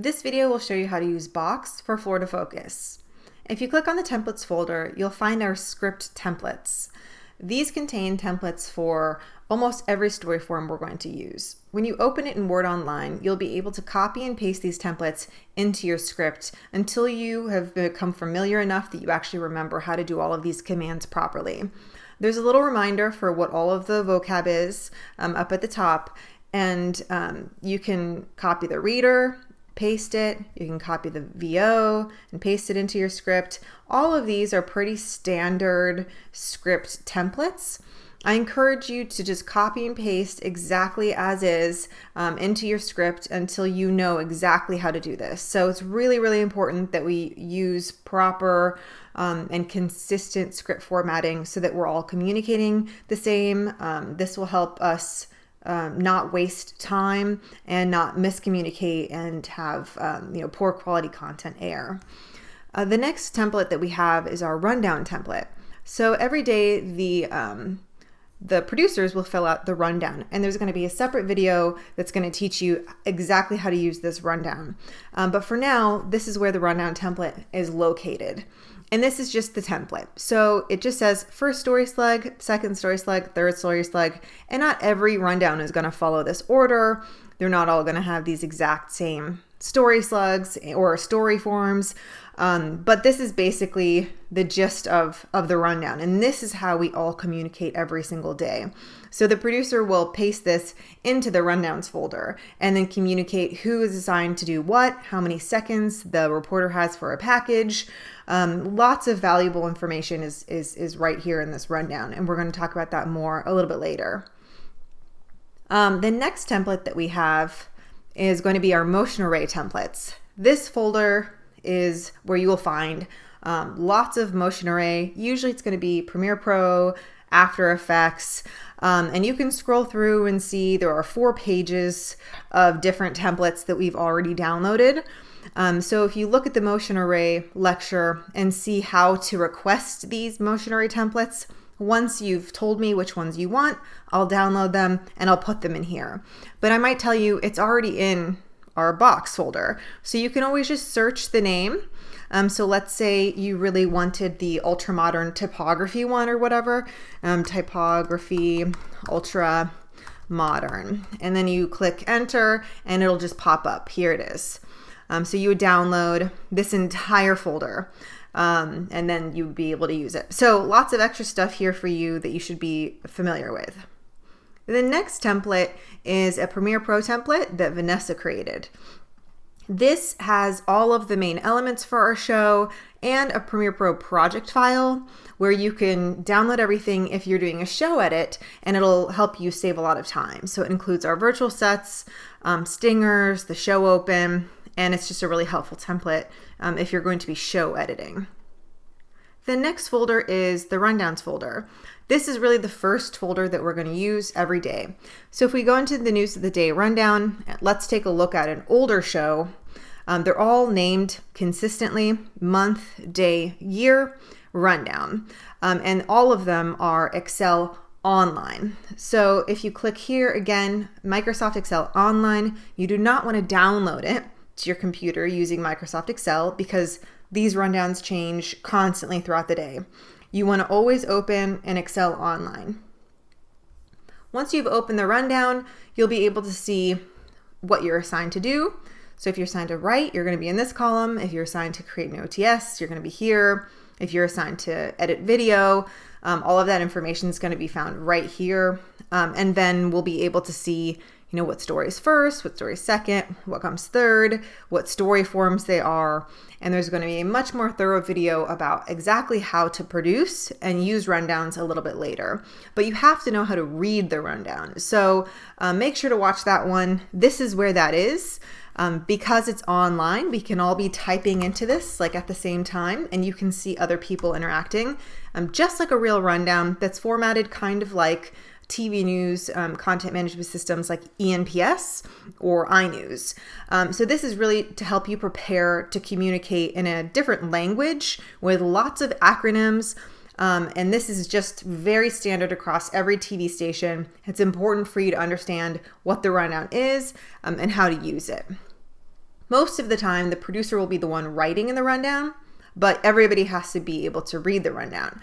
This video will show you how to use Box for Florida Focus. If you click on the templates folder, you'll find our script templates. These contain templates for almost every story form we're going to use. When you open it in Word Online, you'll be able to copy and paste these templates into your script until you have become familiar enough that you actually remember how to do all of these commands properly. There's a little reminder for what all of the vocab is up at the top, and you can copy the reader, paste it, you can copy the VO and paste it into your script. All of these are pretty standard script templates. I encourage you to just copy and paste exactly as is into your script until you know exactly how to do this. So it's really, really important that we use proper and consistent script formatting so that we're all communicating the same. This will help us not waste time and not miscommunicate and have poor quality content air. The next template that we have is our rundown template. So every day the producers will fill out the rundown, and there's going to be a separate video that's going to teach you exactly how to use this rundown. But for now, this is where the rundown template is located. And this is just the template. So it just says first story slug, second story slug, third story slug, and not every rundown is going to follow this order. They're not all going to have these exact same story slugs or story forms. But this is basically the gist of the rundown. And this is how we all communicate every single day. So the producer will paste this into the rundowns folder and then communicate who is assigned to do what, how many seconds the reporter has for a package. Lots of valuable information is right here in this rundown. And we're going to talk about that more a little bit later. The next template that we have is going to be our motion array templates. This folder is where you will find lots of motion array. Usually it's going to be Premiere Pro, After Effects, and you can scroll through and see there are 4 pages of different templates that we've already downloaded. So if you look at the motion array lecture and see how to request these motion array templates, once you've told me which ones you want, I'll download them and I'll put them in here. But I might tell you it's already in our box folder. So you can always just search the name. So let's say you really wanted the ultra modern typography one or whatever, typography ultra modern, and then you click enter and it'll just pop up. Here it is. So you would download this entire folder and then you would be able to use it. So lots of extra stuff here for you that you should be familiar with. The next template is a Premiere Pro template that Vanessa created. This has all of the main elements for our show and a Premiere Pro project file where you can download everything if you're doing a show edit, and it'll help you save a lot of time. So it includes our virtual sets, stingers, the show open, and it's just a really helpful template if you're going to be show editing. The next folder is the rundowns folder. This is really the first folder that we're going to use every day. So if we go into the news of the day rundown, let's take a look at an older show. They're all named consistently, month, day, year, rundown. And all of them are Excel Online. So if you click here again, Microsoft Excel Online, you do not want to download it to your computer using Microsoft Excel because these rundowns change constantly throughout the day. You want to always open an Excel Online. Once you've opened the rundown, you'll be able to see what you're assigned to do. So if you're assigned to write, you're going to be in this column. If you're assigned to create an OTS, you're going to be here. If you're assigned to edit video, all of that information is going to be found right here. And then we'll be able to see what story is first, what story is second, what comes third, what story forms they are. And there's going to be a much more thorough video about exactly how to produce and use rundowns a little bit later. But you have to know how to read the rundown. So make sure to watch that one. This is where that is. Because it's online, we can all be typing into this like at the same time, and you can see other people interacting, just like a real rundown that's formatted kind of like TV news content management systems like ENPS or iNews. So this is really to help you prepare to communicate in a different language with lots of acronyms. And this is just very standard across every TV station. It's important for you to understand what the rundown is and how to use it. Most of the time, the producer will be the one writing in the rundown, but everybody has to be able to read the rundown.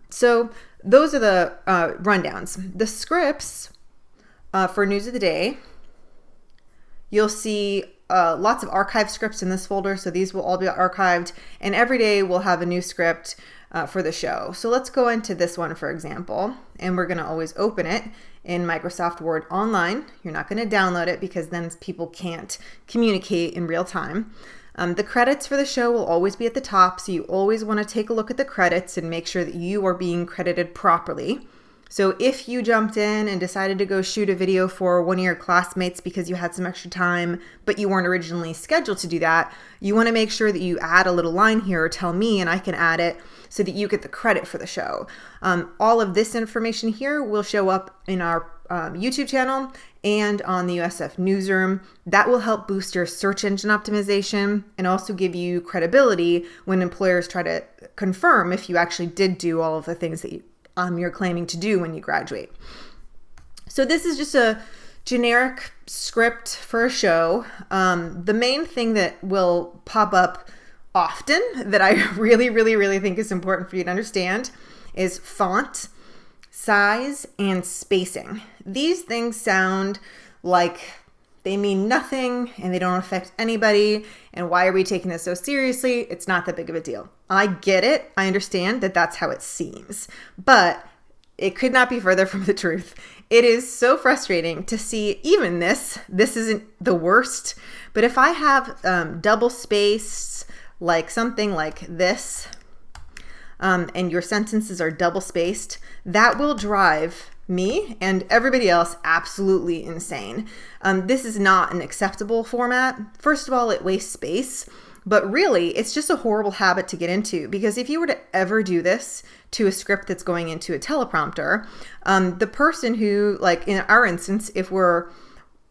So those are the rundowns. The scripts for News of the Day, you'll see lots of archived scripts in this folder. So these will all be archived, and every day we'll have a new script for the show. So let's go into this one, for example, and we're going to always open it in Microsoft Word Online. You're not going to download it because then people can't communicate in real time. The credits for the show will always be at the top, so you always want to take a look at the credits and make sure that you are being credited properly. So if you jumped in and decided to go shoot a video for one of your classmates because you had some extra time, but you weren't originally scheduled to do that, you want to make sure that you add a little line here or tell me and I can add it so that you get the credit for the show. All of this information here will show up in our YouTube channel and on the USF Newsroom. That will help boost your search engine optimization and also give you credibility when employers try to confirm if you actually did do all of the things that you're claiming to do when you graduate. So this is just a generic script for a show. The main thing that will pop up often that I really think is important for you to understand is font, size, and spacing. These things sound like they mean nothing and they don't affect anybody. And why are we taking this so seriously? It's not that big of a deal. I get it. I understand that that's how it seems, but it could not be further from the truth. It is so frustrating to see even this isn't the worst, but if I have double spaced, like something like this, and your sentences are double spaced, that will drive me and everybody else absolutely insane. This is not an acceptable format. First of all, it wastes space, but really it's just a horrible habit to get into, because if you were to ever do this to a script that's going into a teleprompter, the person who, like in our instance, if we're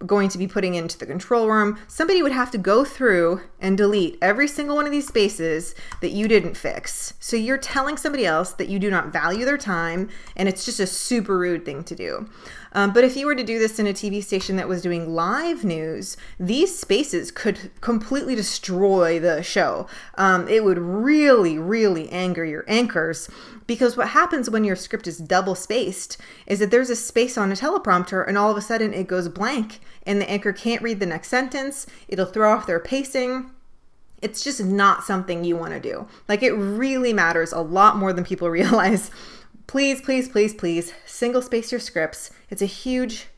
going to be putting into the control room, somebody would have to go through and delete every single one of these spaces that you didn't fix. So you're telling somebody else that you do not value their time, and it's just a super rude thing to do. But if you were to do this in a TV station that was doing live news, these spaces could completely destroy the show. It would really anger your anchors, because what happens when your script is double spaced is that there's a space on a teleprompter and all of a sudden it goes blank and the anchor can't read the next sentence. It'll throw off their pacing. It's just not something you want to do. Like, it really matters a lot more than people realize. Please single space your scripts. It's a huge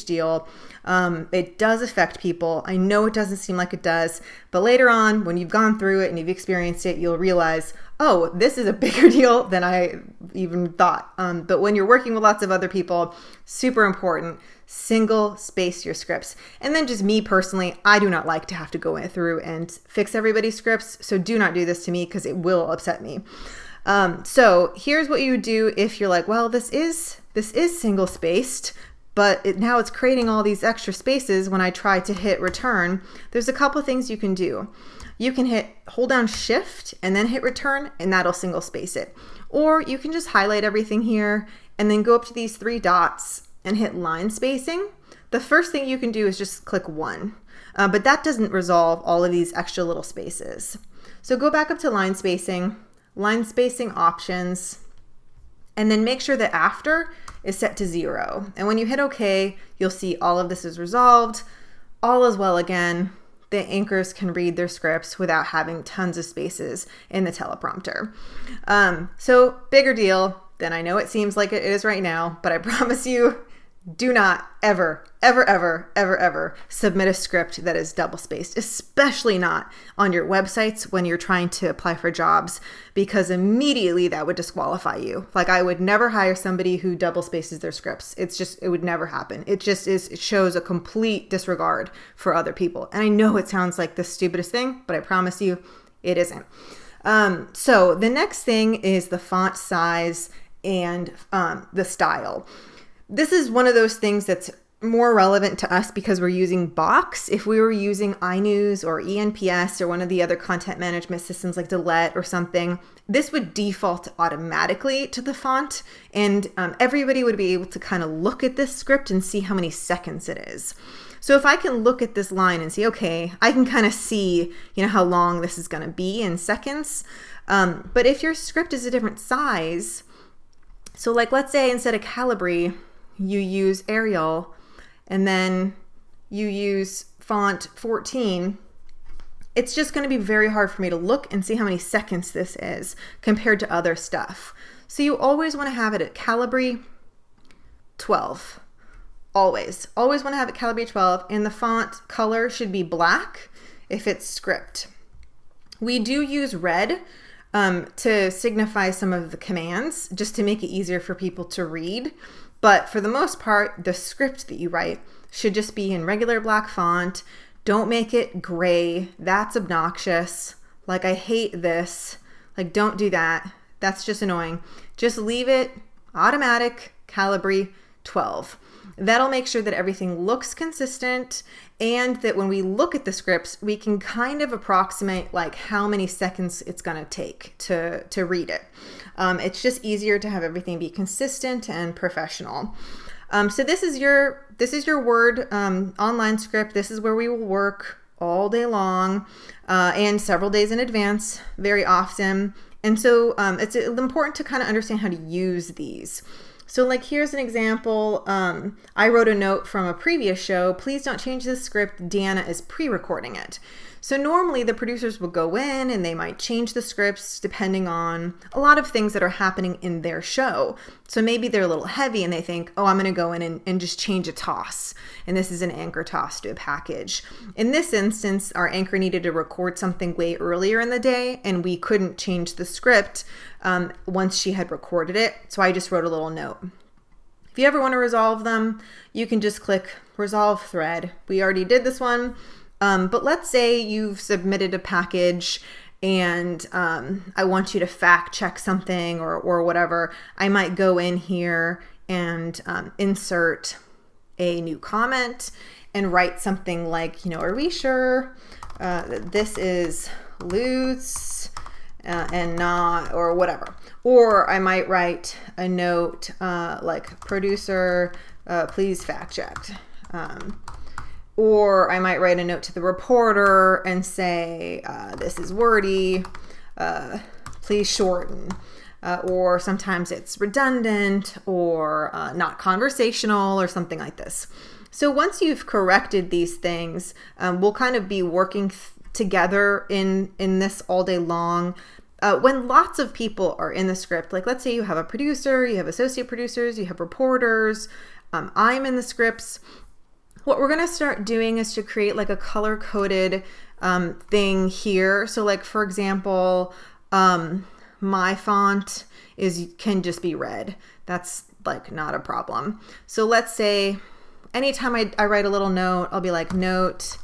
deal. It does affect people. I know it doesn't seem like it does, but later on, when you've gone through it and you've experienced it, you'll realize, oh, this is a bigger deal than I even thought. But when you're working with lots of other people, super important, single space your scripts. And then just me personally, I do not like to have to go through and fix everybody's scripts. So do not do this to me because it will upset me. So here's what you would do if you're like, well, this is single spaced, but now it's creating all these extra spaces when I try to hit return. There's a couple things you can do. You can hold down shift and then hit return, and that'll single space it. Or you can just highlight everything here and then go up to these three dots and hit line spacing. The first thing you can do is just click 1, but that doesn't resolve all of these extra little spaces. So go back up to line spacing options, and then make sure that after is set to 0. And when you hit OK, you'll see all of this is resolved. All is well again. The anchors can read their scripts without having tons of spaces in the teleprompter. So bigger deal than I know it seems like it is right now, but I promise you, do not ever submit a script that is double spaced, especially not on your websites when you're trying to apply for jobs, because immediately that would disqualify you. Like, I would never hire somebody who double spaces their scripts. It would never happen. It shows a complete disregard for other people. And I know it sounds like the stupidest thing, but I promise you it isn't. So the next thing is the font size and the style. This is one of those things that's more relevant to us because we're using Box. If we were using iNews or ENPS or one of the other content management systems like Delete or something, this would default automatically to the font, and everybody would be able to kind of look at this script and see how many seconds it is. So if I can look at this line and see, okay, I can kind of see, how long this is going to be in seconds. But if your script is a different size, so like let's say instead of Calibri, you use Arial, and then you use font 14, it's just going to be very hard for me to look and see how many seconds this is compared to other stuff. So you always want to have it at Calibri 12. Always want to have it Calibri 12, and the font color should be black if it's script. We do use red to signify some of the commands, just to make it easier for people to read. But for the most part, the script that you write should just be in regular black font. Don't make it gray. That's obnoxious. Like, I hate this. Like, don't do that. That's just annoying. Just leave it automatic Calibri 12. That'll make sure that everything looks consistent, and that when we look at the scripts, we can kind of approximate like how many seconds it's going to take to read it. It's just easier to have everything be consistent and professional. So this is your Word online script. This is where we will work all day long and several days in advance very often. And so it's important to kind of understand how to use these. So like here's an example. I wrote a note from a previous show. Please don't change the script. Deanna is pre-recording it. So normally the producers will go in and they might change the scripts depending on a lot of things that are happening in their show. So maybe they're a little heavy and they think, oh, I'm going to go in and just change a toss. And this is an anchor toss to a package. In this instance, our anchor needed to record something way earlier in the day, and we couldn't change the script once she had recorded it. So I just wrote a little note. If you ever want to resolve them, you can just click Resolve Thread. We already did this one. But let's say you've submitted a package and I want you to fact check something or whatever. I might go in here and insert a new comment and write something like, are we sure that this is loose and not, or whatever. Or I might write a note like, producer, please fact check. Or I might write a note to the reporter and say, this is wordy, please shorten. Or sometimes it's redundant or not conversational or something like this. So once you've corrected these things, we'll kind of be working together in this all day long. When lots of people are in the script, like let's say you have a producer, you have associate producers, you have reporters, I'm in the scripts. What we're going to start doing is to create like a color-coded thing here. So like, for example, my font can just be red. That's like not a problem. So let's say anytime I write a little note, I'll be like note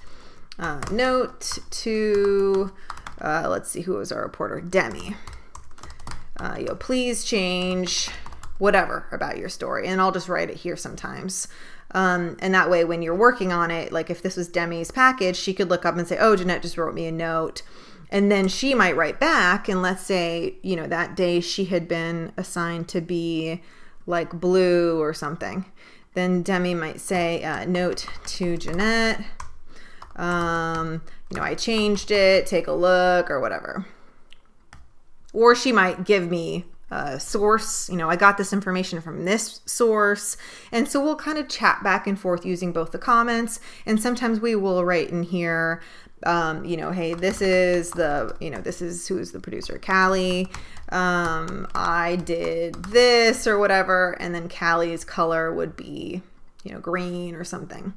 to, let's see, who was our reporter? Demi. Please change whatever about your story. And I'll just write it here sometimes. And that way, when you're working on it, like if this was Demi's package, she could look up and say, oh, Jeanette just wrote me a note. And then she might write back. And let's say, that day she had been assigned to be like blue or something. Then Demi might say, note to Jeanette, I changed it, take a look or whatever. Or she might give me source, I got this information from this source. And so we'll kind of chat back and forth using both the comments. And sometimes we will write in here, hey, this is who's the producer, Callie. I did this or whatever. And then Callie's color would be, green or something.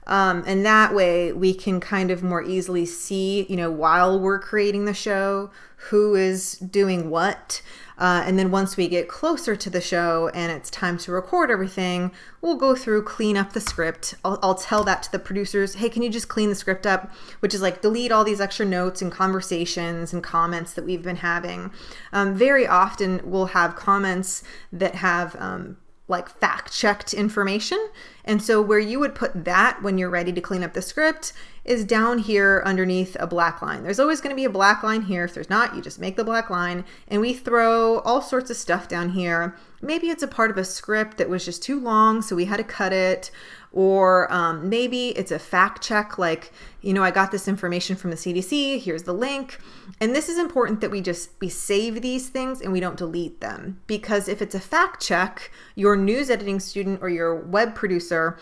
And that way we can kind of more easily see, while we're creating the show, who is doing what. And then once we get closer to the show and it's time to record everything, we'll go through, clean up the script. I'll tell that to the producers, hey, can you just clean the script up? Which is like delete all these extra notes and conversations and comments that we've been having. Very often we'll have comments that have like fact-checked information. And so where you would put that when you're ready to clean up the script is down here underneath a black line. There's always going to be a black line here. If there's not, you just make the black line, and we throw all sorts of stuff down here. Maybe it's a part of a script that was just too long, so we had to cut it, Or maybe it's a fact check, like, I got this information from the CDC, here's the link. And this is important that we save these things and we don't delete them. Because if it's a fact check, your news editing student or your web producer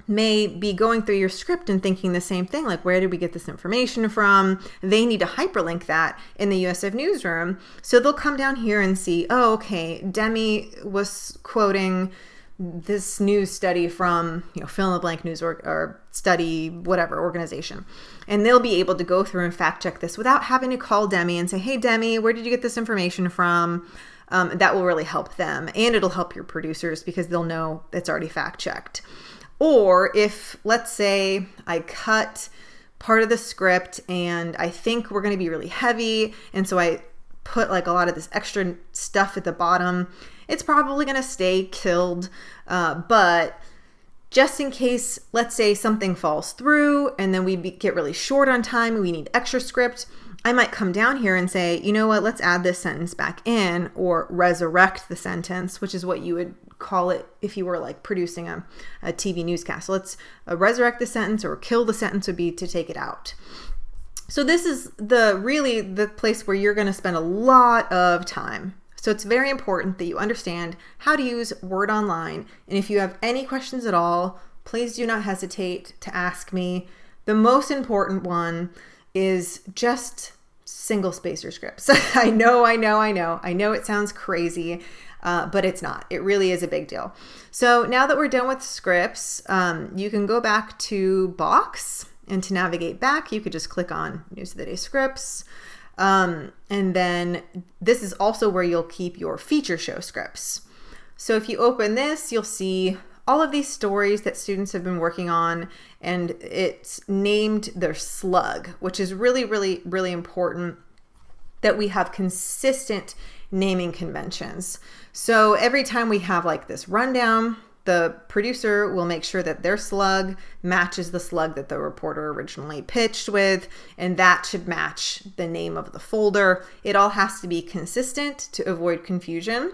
may be going through your script and thinking the same thing, like, where did we get this information from? They need to hyperlink that in the USF newsroom. So they'll come down here and see, oh, okay, Demi was quoting this news study from, fill in the blank news or study, whatever organization. And they'll be able to go through and fact check this without having to call Demi and say, hey, Demi, where did you get this information from? That will really help them. And it'll help your producers because they'll know it's already fact checked. Or if, let's say, I cut part of the script and I think we're going to be really heavy, and so I put like a lot of this extra stuff at the bottom, it's probably going to stay killed. But just in case, let's say something falls through and then we get really short on time and we need extra script, I might come down here and say, you know what, let's add this sentence back in, or resurrect the sentence, which is what you would call it if you were like producing a TV newscast. So let's resurrect the sentence, or kill the sentence would be to take it out. So this is really the place where you're going to spend a lot of time. So it's very important that you understand how to use Word Online. And if you have any questions at all, please do not hesitate to ask me. The most important one is just single spacer scripts. I know it sounds crazy, but it's not. It really is a big deal. So now that we're done with scripts, you can go back to Box, and to navigate back, you could just click on News of the Day scripts. And then this is also where you'll keep your feature show scripts. So if you open this, you'll see all of these stories that students have been working on, and it's named their slug, which is really, really, really important that we have consistent naming conventions. So every time we have like this rundown, the producer will make sure that their slug matches the slug that the reporter originally pitched with, and that should match the name of the folder. It all has to be consistent to avoid confusion.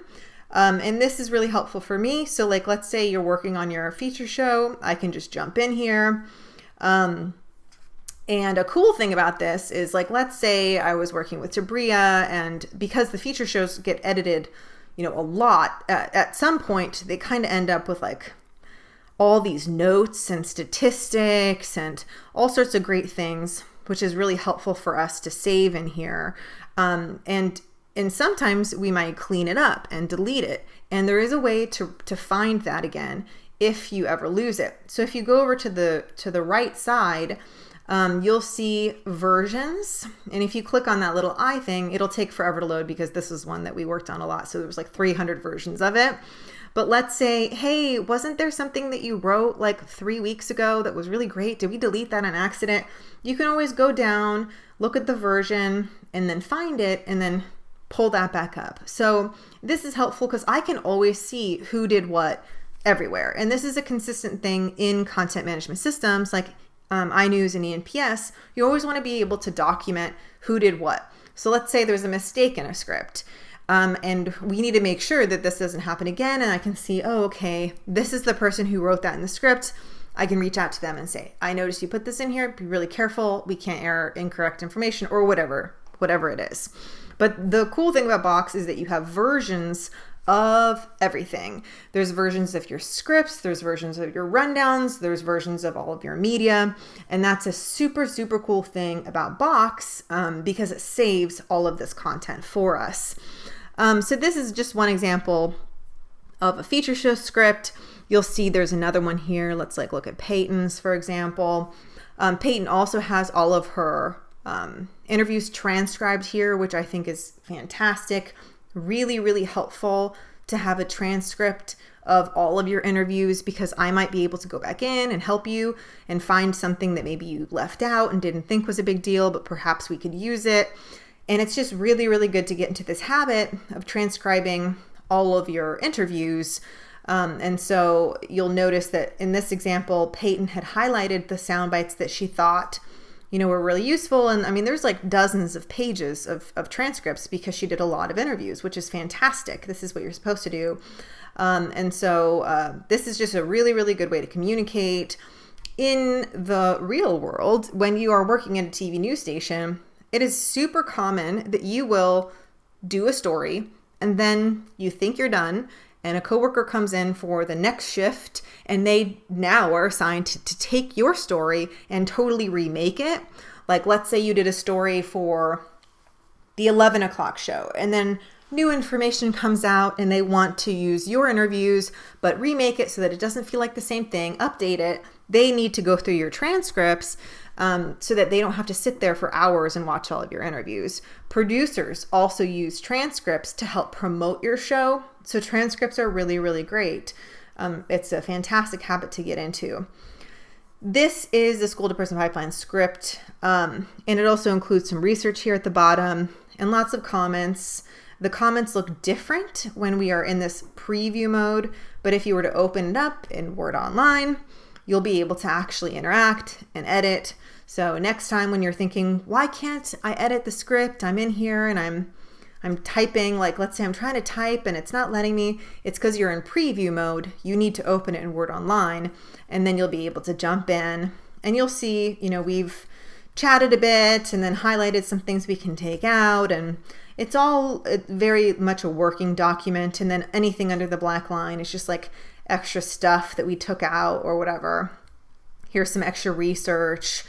And this is really helpful for me. So like, let's say you're working on your feature show, I can just jump in here. And a cool thing about this is, like, let's say I was working with Tabria, and because the feature shows get edited, a lot, at some point they kind of end up with like all these notes and statistics and all sorts of great things, which is really helpful for us to save in here. And sometimes we might clean it up and delete it. And there is a way to find that again if you ever lose it. So if you go over to the right side, you'll see versions. And if you click on that little eye thing, it'll take forever to load because this is one that we worked on a lot. So there was like 300 versions of it. But let's say, hey, wasn't there something that you wrote like 3 weeks ago that was really great? Did we delete that on accident? You can always go down, look at the version, and then find it, and then pull that back up. So this is helpful because I can always see who did what everywhere. And this is a consistent thing in content management systems like iNews and ENPS. You always want to be able to document who did what. So let's say there's a mistake in a script. And we need to make sure that this doesn't happen again. And I can see, oh, okay, this is the person who wrote that in the script. I can reach out to them and say, I noticed you put this in here. Be really careful. We can't air incorrect information, or whatever it is. But the cool thing about Box is that you have versions of everything. There's versions of your scripts, there's versions of your rundowns, there's versions of all of your media. And that's a super, super cool thing about Box because it saves all of this content for us. So this is just one example of a feature show script. You'll see there's another one here. Let's look at Peyton's, for example. Peyton also has all of her interviews transcribed here, which I think is fantastic. Really, really helpful to have a transcript of all of your interviews, because I might be able to go back in and help you and find something that maybe you left out and didn't think was a big deal, but perhaps we could use it. And it's just really, really good to get into this habit of transcribing all of your interviews. And so you'll notice that in this example, Peyton had highlighted the sound bites that she thought were really useful. And I mean, there's like dozens of pages of transcripts because she did a lot of interviews, which is fantastic. This is what you're supposed to do. And so this is just a really, really good way to communicate. In the real world, when you are working at a TV news station, it is super common that you will do a story and then you think you're done and a coworker comes in for the next shift and they now are assigned to take your story and totally remake it. Like, let's say you did a story for the 11 o'clock show and then new information comes out and they want to use your interviews but remake it so that it doesn't feel like the same thing, update it. They need to go through your transcripts so that they don't have to sit there for hours and watch all of your interviews. Producers also use transcripts to help promote your show. So transcripts are really, really great. It's a fantastic habit to get into. This is the School to Prison Pipeline script, and it also includes some research here at the bottom and lots of comments. The comments look different when we are in this preview mode, but if you were to open it up in Word Online, you'll be able to actually interact and edit. So next time when you're thinking, why can't I edit the script? I'm in here and I'm typing, like let's say I'm trying to type and it's not letting me. It's because you're in preview mode. You need to open it in Word Online and then you'll be able to jump in and you'll see, we've chatted a bit and then highlighted some things we can take out, and it's all very much a working document. And then anything under the black line is just like extra stuff that we took out or whatever. Here's some extra research,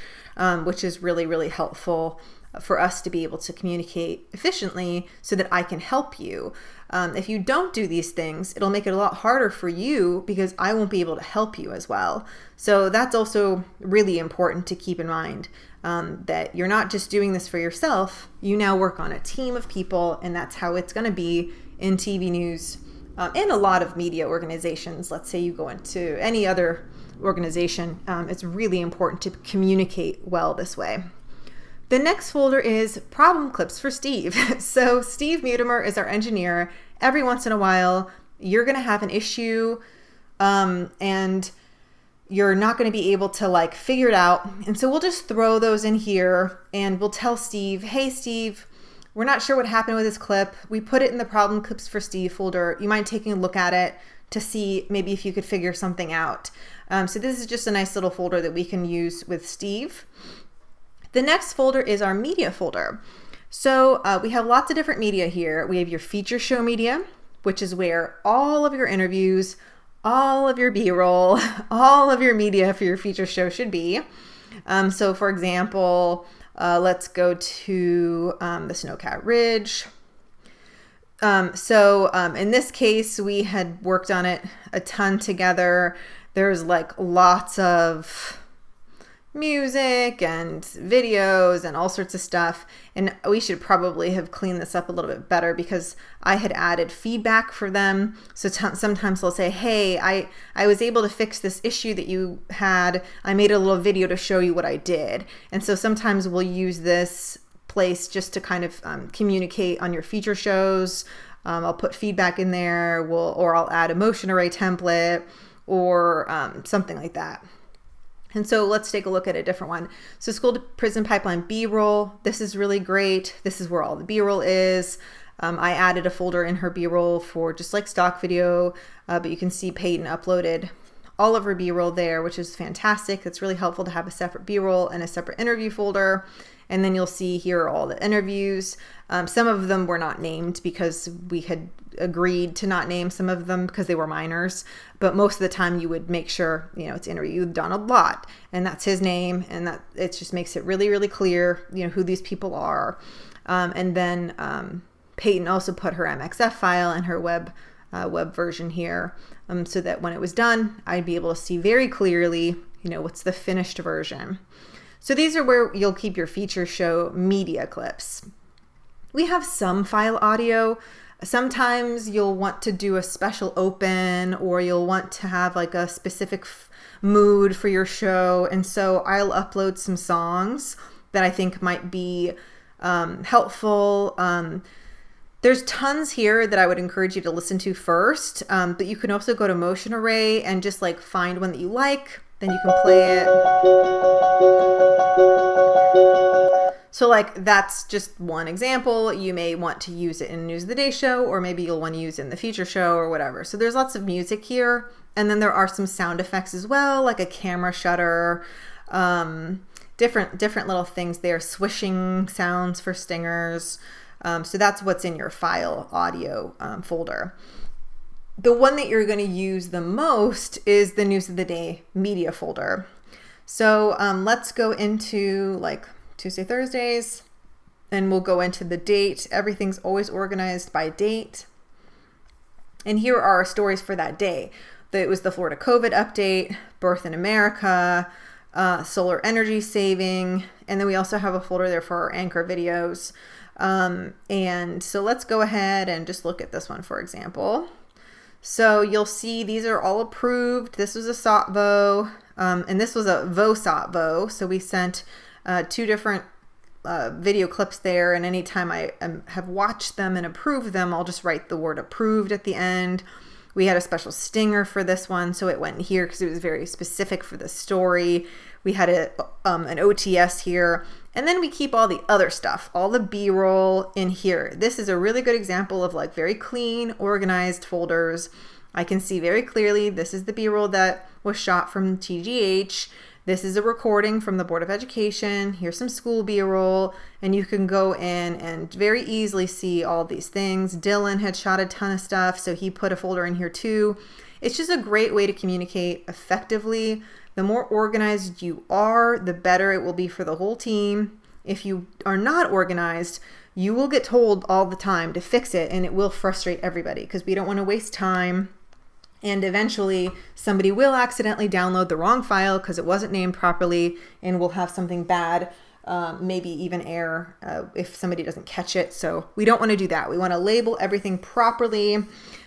which is really, really helpful for us to be able to communicate efficiently so that I can help you. If you don't do these things, it'll make it a lot harder for you because I won't be able to help you as well. So that's also really important to keep in mind, that you're not just doing this for yourself. You now work on a team of people, and that's how it's going to be in TV news and a lot of media organizations. Let's say you go into any other organization, it's really important to communicate well this way. The next folder is problem clips for Steve. So Steve Mutimer is our engineer. Every once in a while, you're going to have an issue and you're not going to be able to figure it out. And so we'll just throw those in here and we'll tell Steve, hey, Steve, we're not sure what happened with this clip. We put it in the problem clips for Steve folder. You mind taking a look at it to see maybe if you could figure something out? So this is just a nice little folder that we can use with Steve. The next folder is our media folder. So we have lots of different media here. We have your feature show media, which is where all of your interviews, all of your B-roll, all of your media for your feature show should be. So for example, let's go to the Snowcat Ridge. In this case, we had worked on it a ton together. There's lots of music and videos and all sorts of stuff. And we should probably have cleaned this up a little bit better because I had added feedback for them. So sometimes they'll say, hey, I was able to fix this issue that you had. I made a little video to show you what I did. And so sometimes we'll use this place just to kind of communicate on your feature shows. I'll put feedback in there, or I'll add a motion array template or something like that. And so let's take a look at a different one. So School to Prison Pipeline B-roll. This is really great. This is where all the B-roll is. I added a folder in her B-roll for just like stock video, but you can see Peyton uploaded all of her B-roll there, which is fantastic. It's really helpful to have a separate B-roll and a separate interview folder. And then you'll see here are all the interviews. Some of them were not named because we had agreed to not name some of them because they were minors. But most of the time you would make sure, it's interview with Donald Lott and that's his name. And that it just makes it really, really clear, who these people are. And then Peyton also put her MXF file and her web version here so that when it was done, I'd be able to see very clearly, what's the finished version. So these are where you'll keep your feature show media clips. We have some file audio. Sometimes you'll want to do a special open, or you'll want to have a specific mood for your show. And so I'll upload some songs that I think might be helpful. There's tons here that I would encourage you to listen to first, but you can also go to Motion Array and just find one that you like. Then you can play it. So like that's just one example. You may want to use it in News of the Day show, or maybe you'll want to use it in the future show or whatever. So there's lots of music here. And then there are some sound effects as well, like a camera shutter, different little things there, swishing sounds for stingers. So that's what's in your file audio folder. The one that you're going to use the most is the News of the Day media folder. So let's go into like Tuesday, Thursdays, and we'll go into the date. Everything's always organized by date. And here are our stories for that day. It was the Florida COVID update, Birth in America, solar energy saving, and then we also have a folder there for our anchor videos. And so let's go ahead and just look at this one, for example. So you'll see these are all approved. This was a SOTVO, and this was a VO-SOTVO. So we sent 2 different video clips there, and anytime I have watched them and approved them, I'll just write the word approved at the end. We had a special stinger for this one, so it went in here because it was very specific for the story. We had an OTS here, and then we keep all the other stuff, all the B-roll in here. This is a really good example of like very clean, organized folders. I can see very clearly this is the B-roll that was shot from TGH. This is a recording from the Board of Education. Here's some school B-roll, and you can go in and very easily see all these things. Dylan had shot a ton of stuff, so he put a folder in here too. It's just a great way to communicate effectively. The more organized you are, the better it will be for the whole team. If you are not organized, you will get told all the time to fix it, and it will frustrate everybody because we don't want to waste time. And eventually somebody will accidentally download the wrong file because it wasn't named properly, and we'll have something bad, maybe even error if somebody doesn't catch it. So we don't want to do that. We want to label everything properly.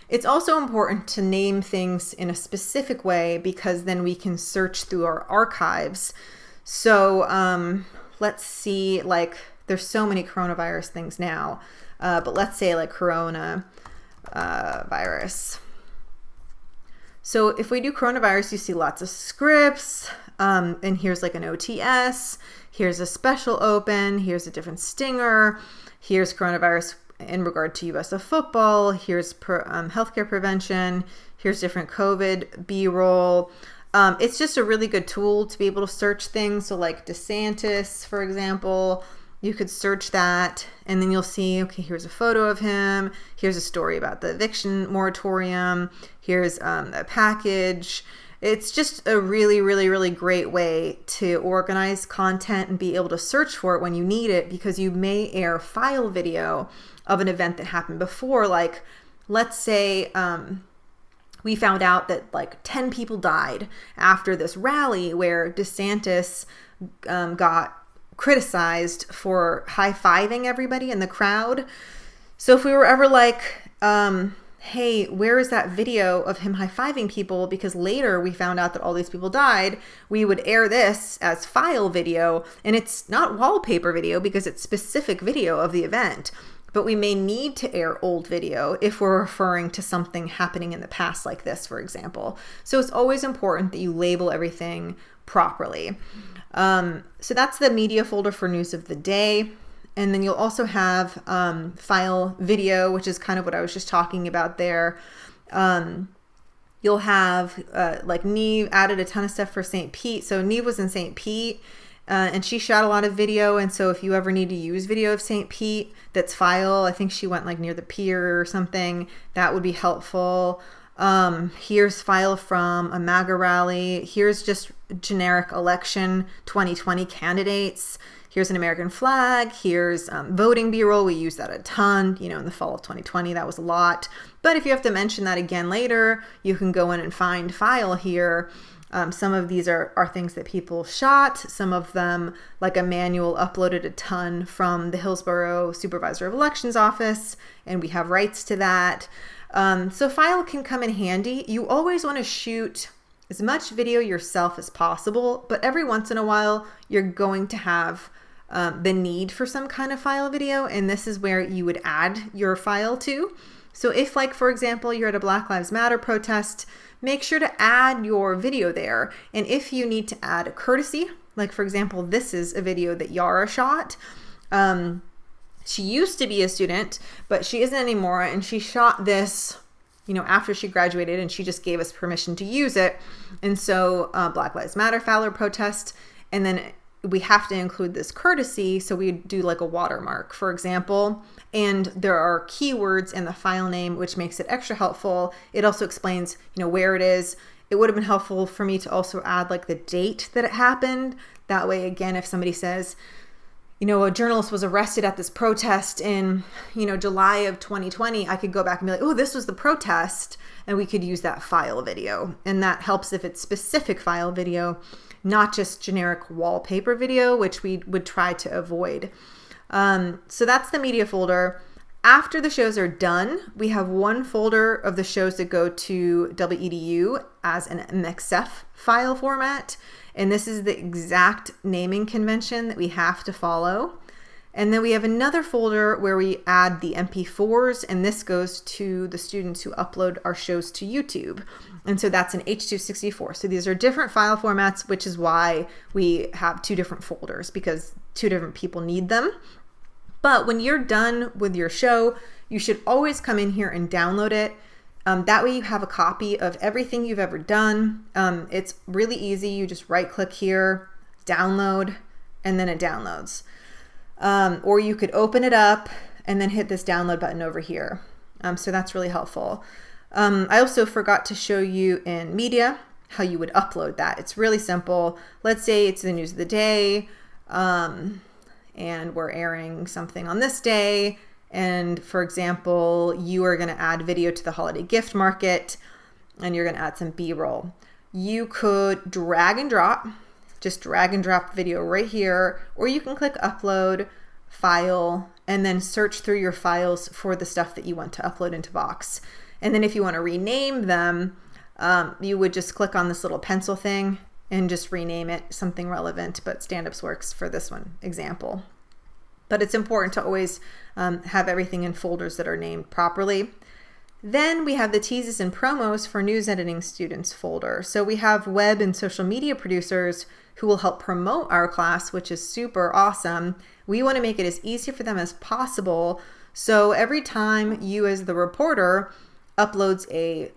It's also important to name things in a specific way because then we can search through our archives. So let's see, like there's so many coronavirus things now, but let's say like corona virus. So if we do coronavirus, you see lots of scripts, and here's like an OTS, here's a special open, here's a different stinger, here's coronavirus in regard to USF football, here's healthcare prevention, here's different COVID B-roll. It's just a really good tool to be able to search things. So like DeSantis, for example, you could search that and then you'll see, okay, here's a photo of him. Here's a story about the eviction moratorium. Here's a package. It's just a really, really, really great way to organize content and be able to search for it when you need it, because you may air file video of an event that happened before. Like, let's say we found out that like 10 people died after this rally where DeSantis got criticized for high-fiving everybody in the crowd. So if we were ever like, hey, where is that video of him high-fiving people? Because later we found out that all these people died, we would air this as file video, and it's not wallpaper video because it's specific video of the event. But we may need to air old video if we're referring to something happening in the past like this, for example. So it's always important that you label everything properly. So that's the media folder for News of the Day. And then you'll also have file video, which is kind of what I was just talking about there. You'll have like Neve added a ton of stuff for St. Pete. So Neve was in St. Pete and she shot a lot of video. And so if you ever need to use video of St. Pete that's file, I think she went like near the pier or something, that would be helpful. Here's file from a MAGA rally. Here's just generic election 2020 candidates. Here's an American flag. Here's voting B-roll. We use that a ton, you know, in the fall of 2020, that was a lot. But if you have to mention that again later, you can go in and find file here. Some of these are things that people shot. Some of them, like Emmanuel uploaded a ton from the Hillsborough Supervisor of Elections office, and we have rights to that. So file can come in handy. You always want to shoot as much video yourself as possible, but every once in a while you're going to have the need for some kind of file video, and this is where you would add your file to. So if, like, for example, you're at a Black Lives Matter protest, make sure to add your video there. And if you need to add a courtesy Like for example, this is a video that Yara shot. She used to be a student, but she isn't anymore. And she shot this, after she graduated, and she just gave us permission to use it. And so Black Lives Matter Fowler protest. And then we have to include this courtesy. So we do like a watermark, for example, and there are keywords in the file name, which makes it extra helpful. It also explains, where it is. It would have been helpful for me to also add like the date that it happened. That way, again, if somebody says, a journalist was arrested at this protest in, July of 2020, I could go back and be like, oh, this was the protest. And we could use that file video. And that helps if it's specific file video, not just generic wallpaper video, which we would try to avoid. So that's the media folder. After the shows are done, we have one folder of the shows that go to WEDU as an MXF file format. And this is the exact naming convention that we have to follow. And then we have another folder where we add the MP4s, and this goes to the students who upload our shows to YouTube. And so that's an H.264. So these are different file formats, which is why we have two different folders, because two different people need them. But when you're done with your show, you should always come in here and download it. That way you have a copy of everything you've ever done. It's really easy. You just right click here, download, and then it downloads. Or you could open it up and then hit this download button over here. So that's really helpful. I also forgot to show you in media how you would upload that. It's really simple. Let's say it's the news of the day, and we're airing something on this day. And for example, you are going to add video to the holiday gift market, and you're going to add some B-roll. You could drag and drop video right here, or you can click upload, file, and then search through your files for the stuff that you want to upload into Box. And then if you want to rename them, you would just click on this little pencil thing and just rename it something relevant, but Stand-Ups works for this one example. But it's important to always have everything in folders that are named properly. Then we have the teases and promos for news editing students folder. So we have web and social media producers who will help promote our class, which is super awesome. We want to make it as easy for them as possible. So every time you as the reporter uploads a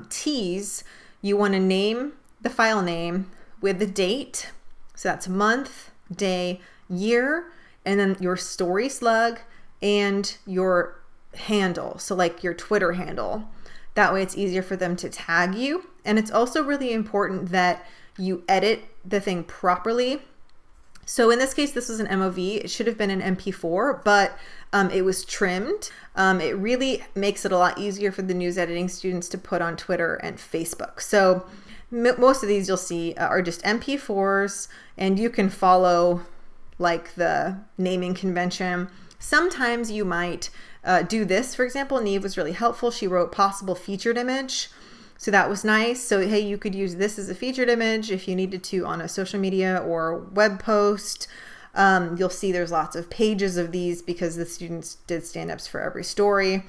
tease, you want to name the file name with the date. So that's month, day, year, and then your story slug and your handle. So like your Twitter handle. That way it's easier for them to tag you. And it's also really important that you edit the thing properly. So in this case, this was an MOV. It should have been an MP4, but it was trimmed. It really makes it a lot easier for the news editing students to put on Twitter and Facebook. So most of these you'll see are just MP4s, and you can follow like the naming convention. Sometimes you might do this. For example, Neve was really helpful. She wrote possible featured image. So that was nice. So, hey, you could use this as a featured image if you needed to on a social media or web post. You'll see there's lots of pages of these because the students did stand-ups for every story.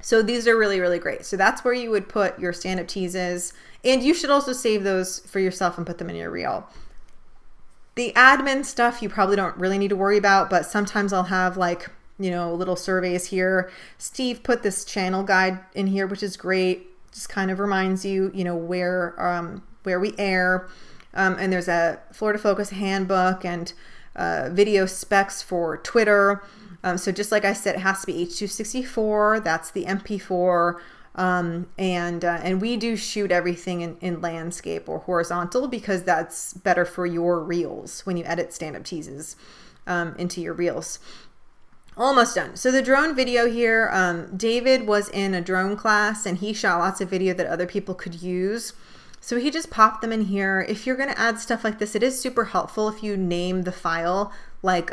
So these are really, really great. So that's where you would put your stand-up teases. And you should also save those for yourself and put them in your reel. The admin stuff you probably don't really need to worry about, but sometimes I'll have like, little surveys here. Steve put this channel guide in here, which is great. Just kind of reminds you, where we air. And there's a Florida Focus handbook and video specs for Twitter. So just like I said, it has to be H.264. That's the MP4. And we do shoot everything in landscape or horizontal because that's better for your reels when you edit stand-up teases into your reels. Almost done. So the drone video here, David was in a drone class and he shot lots of video that other people could use. So he just popped them in here. If you're going to add stuff like this, it is super helpful if you name the file like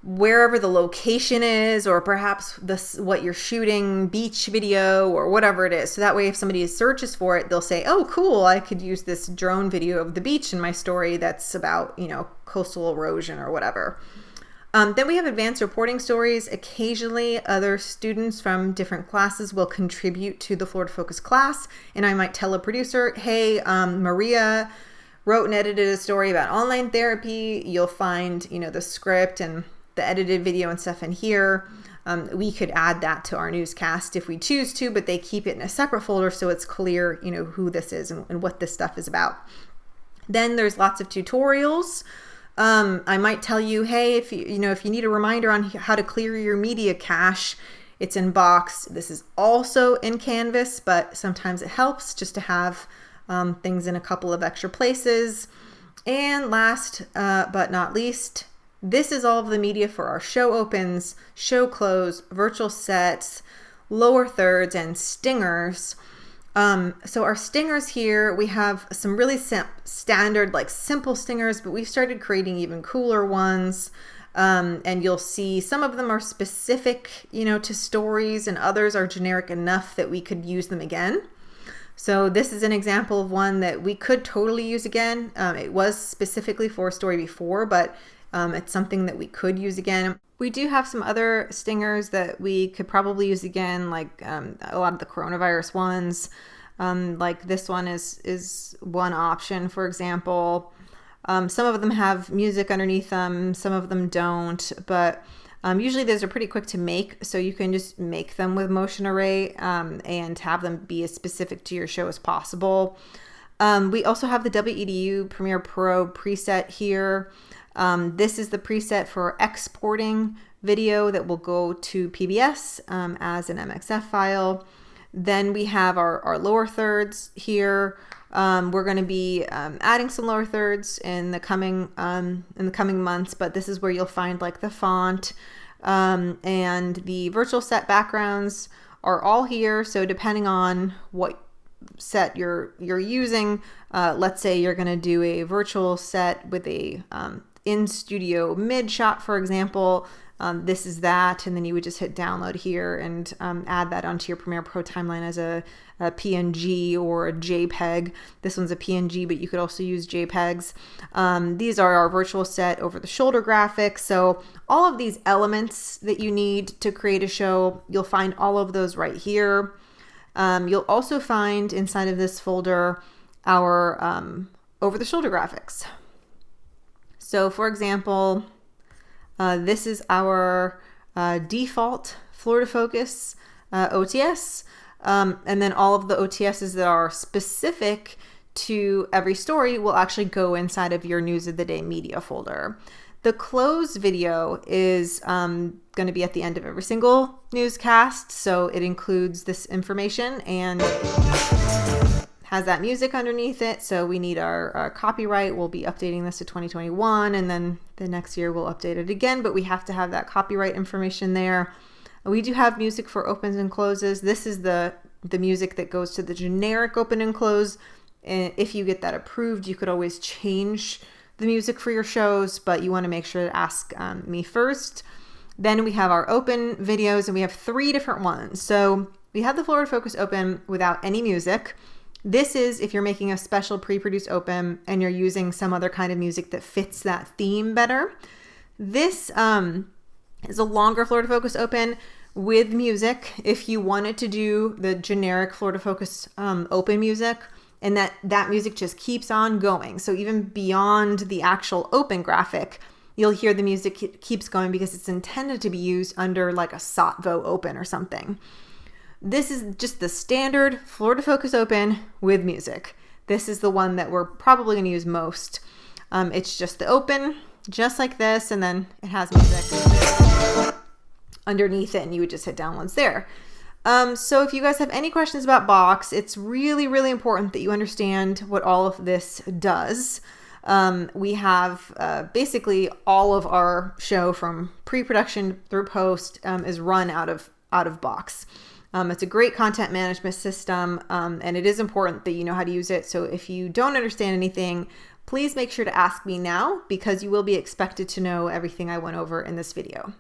wherever the location is, or perhaps what you're shooting, beach video or whatever it is. So that way if somebody searches for it, they'll say, oh, cool, I could use this drone video of the beach in my story that's about, coastal erosion or whatever. Then we have advanced reporting stories. Occasionally other students from different classes will contribute to the Florida Focus class, and I might tell a producer, hey, Maria wrote and edited a story about online therapy, you'll find, you know, the script and the edited video and stuff in here. We could add that to our newscast if we choose to, but they keep it in a separate folder so it's clear, you know, who this is and what this stuff is about. Then there's lots of tutorials. I might tell you, hey, if you need a reminder on how to clear your media cache, it's in Box. This is also in Canvas, but sometimes it helps just to have things in a couple of extra places. And last but not least, this is all of the media for our show opens, show close, virtual sets, lower thirds, and stingers. So our stingers here, we have some really standard, like simple stingers, but we've started creating even cooler ones. And you'll see some of them are specific, you know, to stories, and others are generic enough that we could use them again. So this is an example of one that we could totally use again. It was specifically for a story before, but it's something that we could use again. We do have some other stingers that we could probably use again, like a lot of the coronavirus ones. Like this one is one option, for example. Some of them have music underneath them, some of them don't, but usually those are pretty quick to make, so you can just make them with Motion Array and have them be as specific to your show as possible. We also have the WEDU Premiere Pro preset here. This is the preset for exporting video that will go to PBS as an MXF file. Then we have our lower thirds here. We're going to be adding some lower thirds in the coming months, but this is where you'll find like the font and the virtual set backgrounds are all here. So depending on what set you're using, let's say you're going to do a virtual set with a in studio mid shot, for example. This is that, and then you would just hit download here and add that onto your Premiere Pro timeline as a PNG or a JPEG. This one's a PNG, but you could also use JPEGs. These are our virtual set over the shoulder graphics. So all of these elements that you need to create a show, you'll find all of those right here. You'll also find inside of this folder our over the shoulder graphics. So for example, this is our default Florida Focus OTS, and then all of the OTSs that are specific to every story will actually go inside of your News of the Day media folder. The close video is going to be at the end of every single newscast, so it includes this information and has that music underneath it. So we need our copyright. We'll be updating this to 2021, and then the next year we'll update it again, but we have to have that copyright information there. We do have music for opens and closes. This is the music that goes to the generic open and close. And if you get that approved, you could always change the music for your shows, but you want to make sure to ask me first. Then we have our open videos, and we have 3 different ones. So we have the Florida Focus open without any music. This is if you're making a special pre-produced open and you're using some other kind of music that fits that theme better. This is a longer Florida Focus open with music if you wanted to do the generic Florida Focus open music, and that music just keeps on going. So even beyond the actual open graphic, you'll hear the music keeps going because it's intended to be used under like a SOTVO open or something. This is just the standard Florida Focus open with music. This is the one that we're probably going to use most. It's just the open, just like this, and then it has music underneath it, and you would just hit downloads there. So if you guys have any questions about Box, it's really, really important that you understand what all of this does. We have basically all of our show from pre-production through post is run out of Box. It's a great content management system, and it is important that you know how to use it. So if you don't understand anything, please make sure to ask me now, because you will be expected to know everything I went over in this video.